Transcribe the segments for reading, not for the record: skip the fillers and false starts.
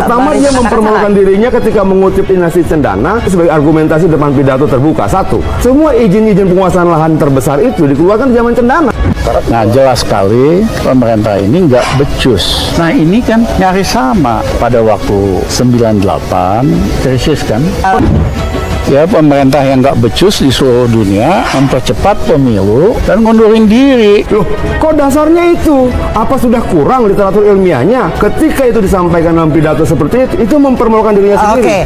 Pertama, dia mempermalukan dirinya ketika mengutip Dinasti Cendana sebagai argumentasi depan pidato terbuka. Satu, semua izin-izin penguasaan lahan terbesar itu dikeluarkan di zaman Cendana. Nah, jelas sekali pemerintah ini nggak becus. Nah, ini kan nyaris sama pada waktu 98 krisis kan. Ya, pemerintah yang nggak becus di seluruh dunia mempercepat pemilu dan ngundurin diri. Loh, kok dasarnya itu? Apa sudah kurang literatur ilmiahnya? Ketika itu disampaikan dalam pidato seperti itu mempermalukan dirinya sendiri. Oke.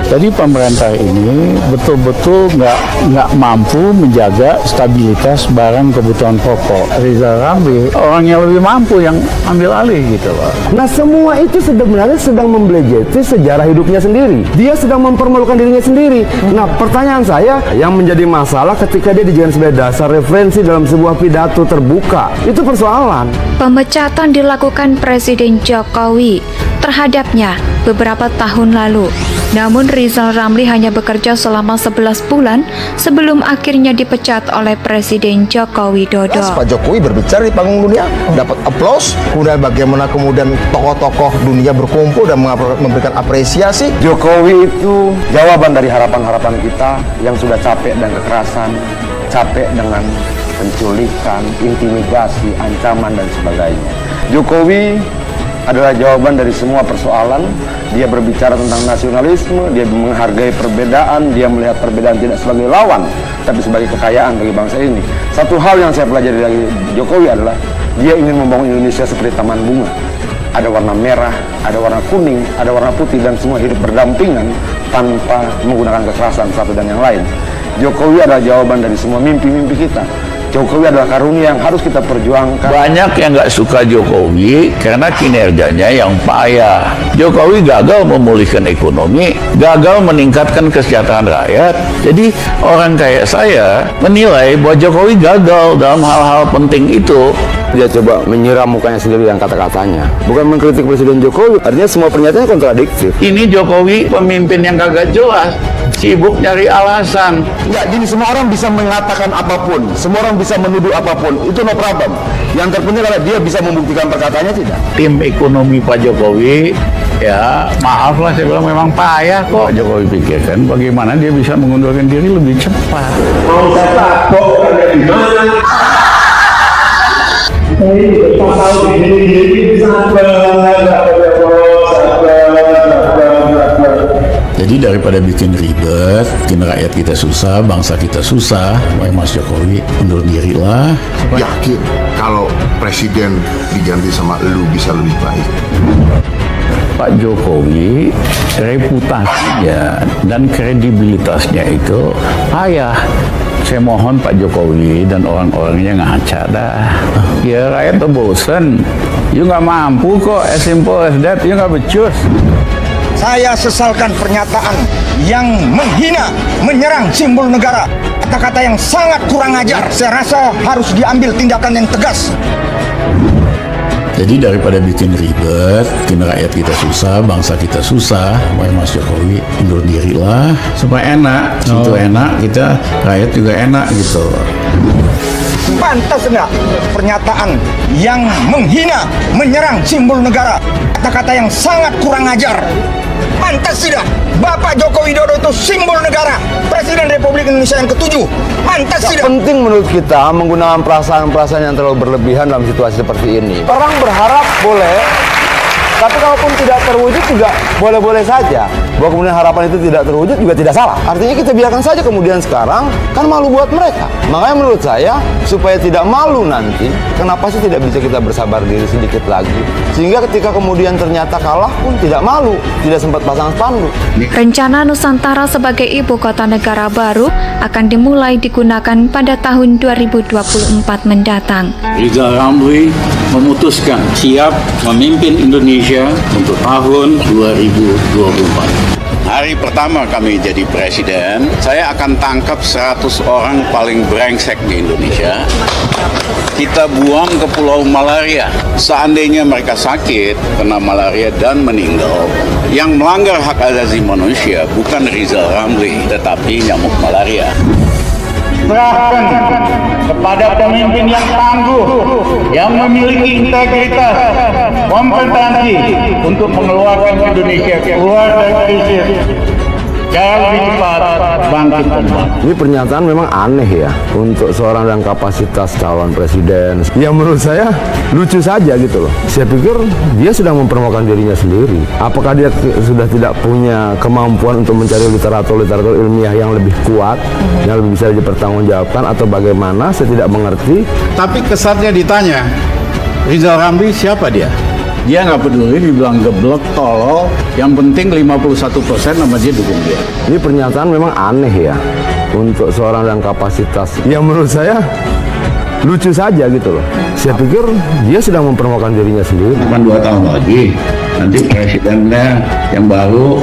Jadi pemerintah ini betul-betul nggak mampu menjaga stabilitas barang kebutuhan pokok. Rizal Ramli orang yang lebih mampu yang ambil alih gitu loh. Nah, semua itu sebenarnya sedang membelejeti sejarah hidupnya sendiri. Dia sedang mempermalukan dirinya sendiri. Nah, pertanyaan saya, yang menjadi masalah ketika dia dijadikan sebagai dasar referensi dalam sebuah pidato terbuka, itu persoalan. Pemecatan dilakukan Presiden Jokowi terhadapnya beberapa tahun lalu. Namun Rizal Ramli hanya bekerja selama 11 bulan sebelum akhirnya dipecat oleh Presiden Joko Widodo. Pak Jokowi berbicara di panggung dunia, dapat aplaus, kemudian bagaimana kemudian tokoh-tokoh dunia berkumpul dan memberikan apresiasi. Jokowi itu jawaban dari harapan-harapan kita yang sudah capek dan kekerasan, capek dengan penculikan, intimidasi, ancaman dan sebagainya. Jokowi adalah jawaban dari semua persoalan. Dia berbicara tentang nasionalisme, dia menghargai perbedaan, dia melihat perbedaan tidak sebagai lawan, tapi sebagai kekayaan bagi bangsa ini. Satu hal yang saya pelajari dari Jokowi adalah dia ingin membangun Indonesia seperti taman bunga. Ada warna merah, ada warna kuning, ada warna putih, dan semua hidup berdampingan tanpa menggunakan kekerasan satu dan yang lain. Jokowi adalah jawaban dari semua mimpi-mimpi kita. Jokowi adalah karunia yang harus kita perjuangkan. Banyak yang nggak suka Jokowi karena kinerjanya yang payah. Jokowi gagal memulihkan ekonomi, gagal meningkatkan kesejahteraan rakyat. Jadi orang kayak saya menilai bahwa Jokowi gagal dalam hal-hal penting itu. Dia coba menyiram mukanya sendiri dengan kata-katanya. Bukan mengkritik Presiden Jokowi, artinya semua pernyataannya kontradiktif. Ini Jokowi pemimpin yang kagak jelas, sibuk nyari alasan. Enggak, jadi semua orang bisa mengatakan apapun, semua orang bisa menuduh apapun, itu no problem. Yang terpenting adalah dia bisa membuktikan perkataannya tidak. Tim ekonomi Pak Jokowi, ya maaf lah saya bilang memang payah kok. Jokowi pikirkan bagaimana dia bisa mengundurkan diri lebih cepat. Mau saya takut ada di mana? Saya juga tak tahu ini sabar. Jadi daripada bikin ribet, bikin rakyat kita susah, bangsa kita susah, Mas Jokowi undur diri lah. Yakin kalau presiden diganti sama lu bisa lebih baik. Pak Jokowi reputasinya dan kredibilitasnya itu payah. Saya mohon Pak Jokowi dan orang-orangnya ngaca dah. Ya rakyat tuh bosen. You nggak mampu kok, as simple as that. You nggak becus. Saya sesalkan pernyataan yang menghina, menyerang simbol negara. Kata-kata yang sangat kurang ajar. Saya rasa harus diambil tindakan yang tegas. Jadi daripada bikin ribet, bikin rakyat kita susah, bangsa kita susah, Mas Jokowi undur diri lah supaya enak. Itu enak, kita rakyat juga enak gitu. Pantas enggak pernyataan yang menghina, menyerang simbol negara? Kata-kata yang sangat kurang ajar. Pantas tidak? Bapak Joko Widodo itu simbol negara, Presiden Republik Indonesia yang ke-7. Pantas tidak? Penting menurut kita menggunakan perasaan-perasaan yang terlalu berlebihan dalam situasi seperti ini. Orang berharap boleh, tapi kalaupun tidak terwujud juga boleh-boleh saja. Bahwa kemudian harapan itu tidak terwujud juga tidak salah. Artinya kita biarkan saja kemudian sekarang, kan malu buat mereka. Makanya menurut saya, supaya tidak malu nanti, kenapa sih tidak bisa kita bersabar diri sedikit lagi? Sehingga ketika kemudian ternyata kalah pun tidak malu, tidak sempat pasang spanduk. Rencana Nusantara sebagai ibu kota negara baru akan dimulai digunakan pada tahun 2024 mendatang. Rizal Ramli memutuskan siap memimpin Indonesia untuk tahun 2024. Hari pertama kami jadi presiden, saya akan tangkap 100 orang paling brengsek di Indonesia. Kita buang ke Pulau Malaria. Seandainya mereka sakit, kena malaria dan meninggal, yang melanggar hak asasi manusia bukan Rizal Ramli, tetapi nyamuk malaria. diserahkan kepada pemimpin yang tangguh, yang memiliki integritas, kompetensi untuk mengeluarkan Indonesia keluar dari krisis jauh lebih cepat bangkit kembali. Ini pernyataan memang aneh ya untuk seorang yang kapasitas calon presiden. Yang menurut saya lucu saja gitu loh. Saya pikir dia sedang mempermalukan dirinya sendiri. Apakah dia sudah tidak punya kemampuan untuk mencari literatur ilmiah yang lebih kuat, yang lebih bisa dipertanggungjawabkan, atau bagaimana? Saya tidak mengerti. Tapi kesannya ditanya, Rizal Ramli siapa dia? Dia nggak peduli, dibilang geblek, tolol. Yang penting 51% nama dia dukung dia. Ini pernyataan memang aneh ya untuk seorang yang kapasitas. Yang menurut saya lucu saja gitu loh. Saya pikir dia sedang mempermalukan dirinya sendiri. Cuma 2 tahun lagi, nanti presidennya yang baru,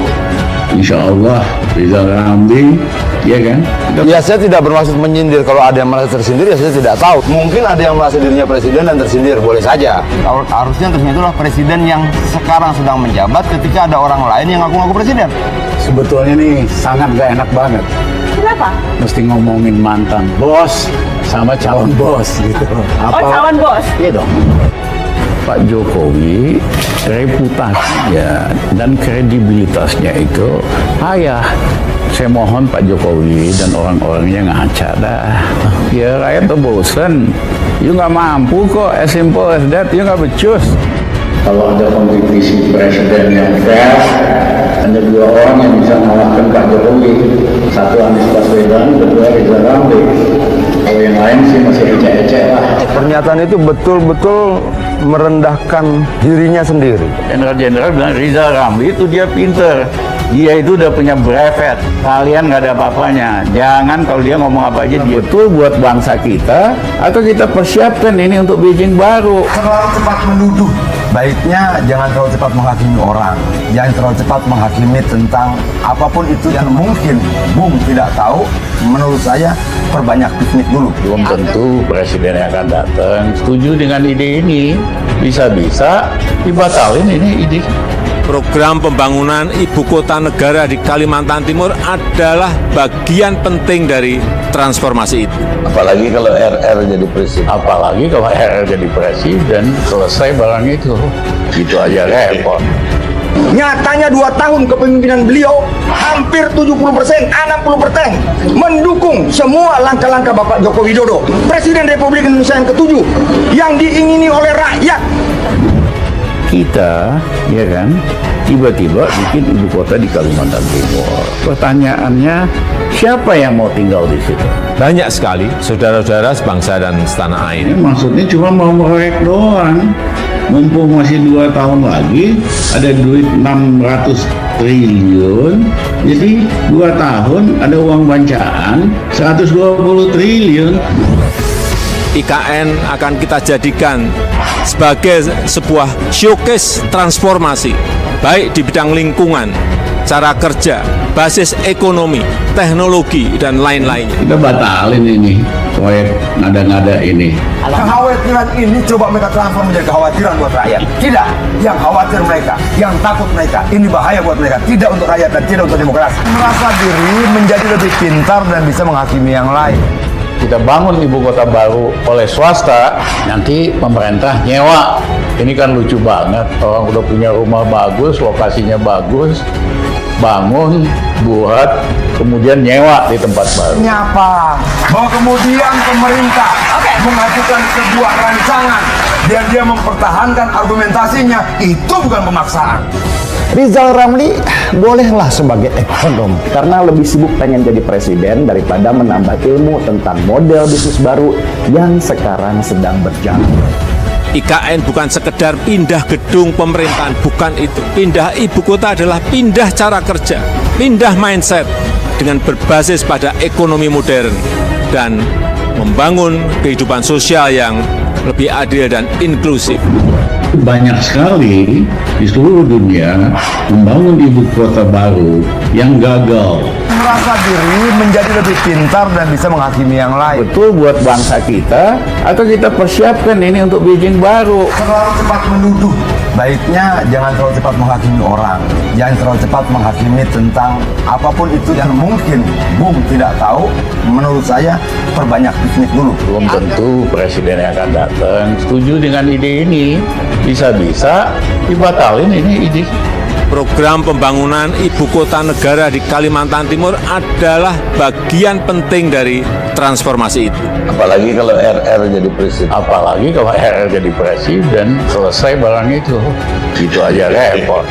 insya Allah Rizal Ramli, ya kan? Ya, saya tidak bermaksud menyindir. Kalau ada yang merasa tersindir, ya saya tidak tahu. Mungkin ada yang merasa dirinya presiden dan tersindir, boleh saja. Harusnya tersindir itulah presiden yang sekarang sedang menjabat ketika ada orang lain yang ngaku-ngaku presiden. Sebetulnya nih sangat gak enak banget. Kenapa? Mesti ngomongin mantan bos sama calon bos gitu. Oh, calon bos. Iya dong. Pak Jokowi reputasinya dan kredibilitasnya itu payah. Saya mohon Pak Jokowi dan orang-orangnya ngaca dah. Ya rakyat tuh bosen. You nggak mampu kok, as simple as that. You nggak becus. Kalau ada kompetisi presiden yang fair, hanya 2 orang yang bisa mengalahkan Pak Jokowi. Satu Anies Baswedan, kedua Rizal Ramli. Kalau yang lain sih masih ecek-ecek lah. Pernyataan itu betul-betul merendahkan dirinya sendiri. Jenderal-jenderal bilang Rizal Ramli itu dia pinter. Dia itu udah punya brevet. Kalian nggak ada apa-apanya. Jangan kalau dia ngomong apa aja dia betul buat bangsa kita, atau kita persiapkan ini untuk Beijing baru. Terlalu cepat menuduh. Baiknya jangan terlalu cepat menghakimi orang. Jangan terlalu cepat menghakimi tentang apapun itu yang mungkin Bung tidak tahu. Menurut saya perbanyak piknik dulu. Belum tentu presiden yang akan datang setuju dengan ide ini. Bisa-bisa dibatalin ini ide. Program pembangunan ibu kota negara di Kalimantan Timur adalah bagian penting dari transformasi itu. Apalagi kalau RR jadi presiden. Apalagi kalau RR jadi presiden, selesai barang itu. Itu aja repot. Nyatanya 2 tahun kepemimpinan beliau hampir 70%, 60% mendukung semua langkah-langkah Bapak Joko Widodo, Presiden Republik Indonesia yang ke-7 yang diingini oleh rakyat. Kita, ya kan, tiba-tiba bikin ibu kota di Kalimantan Timur. Pertanyaannya, siapa yang mau tinggal di situ? Banyak sekali saudara-saudara sebangsa dan setanah air. Ini maksudnya cuma mau merek doang. Mumpung masih 2 tahun lagi, ada duit 600 triliun. Jadi 2 tahun ada uang bancaan 120 triliun. IKN akan kita jadikan sebagai sebuah showcase transformasi, baik di bidang lingkungan, cara kerja, basis ekonomi, teknologi, dan lain-lainnya. Kita batalin ini proyek nada-nada ini. Kekhawatiran ini coba mereka transfer menjadi kekhawatiran buat rakyat. Tidak, yang khawatir mereka, yang takut mereka. Ini bahaya buat mereka, tidak untuk rakyat dan tidak untuk demokrasi. Merasa diri menjadi lebih pintar dan bisa menghakimi yang lain. Kita bangun ibu kota baru oleh swasta, nanti pemerintah nyewa. Ini kan lucu banget, orang udah punya rumah bagus, lokasinya bagus, bangun, buat, kemudian nyewa di tempat baru. Nyapa bahwa kemudian pemerintah mengajukan sebuah rancangan dan dia mempertahankan argumentasinya, itu bukan pemaksaan. Rizal Ramli bolehlah sebagai ekonom karena lebih sibuk pengen jadi presiden daripada menambah ilmu tentang model bisnis baru yang sekarang sedang berjalan. IKN bukan sekedar pindah gedung pemerintahan, bukan itu. Pindah ibu kota adalah pindah cara kerja, pindah mindset dengan berbasis pada ekonomi modern dan membangun kehidupan sosial yang lebih adil dan inklusif. Banyak sekali di seluruh dunia membangun ibu kota baru yang gagal. Merasa diri menjadi lebih pintar dan bisa menghakimi yang lain. Betul buat bangsa kita, atau kita persiapkan ini untuk Beijing baru. Terlalu cepat menuduh. Baiknya jangan terlalu cepat menghakimi orang. Jangan terlalu cepat menghakimi tentang apapun itu yang mungkin Bung tidak tahu. Menurut saya perbanyak piknik dulu. Belum tentu presiden yang akan datang setuju dengan ide ini. Bisa-bisa dibatalin ini ide. Program pembangunan ibu kota negara di Kalimantan Timur adalah bagian penting dari transformasi itu. Apalagi kalau RR jadi presiden. Apalagi kalau RR jadi presiden, selesai barang itu. Itu aja repot.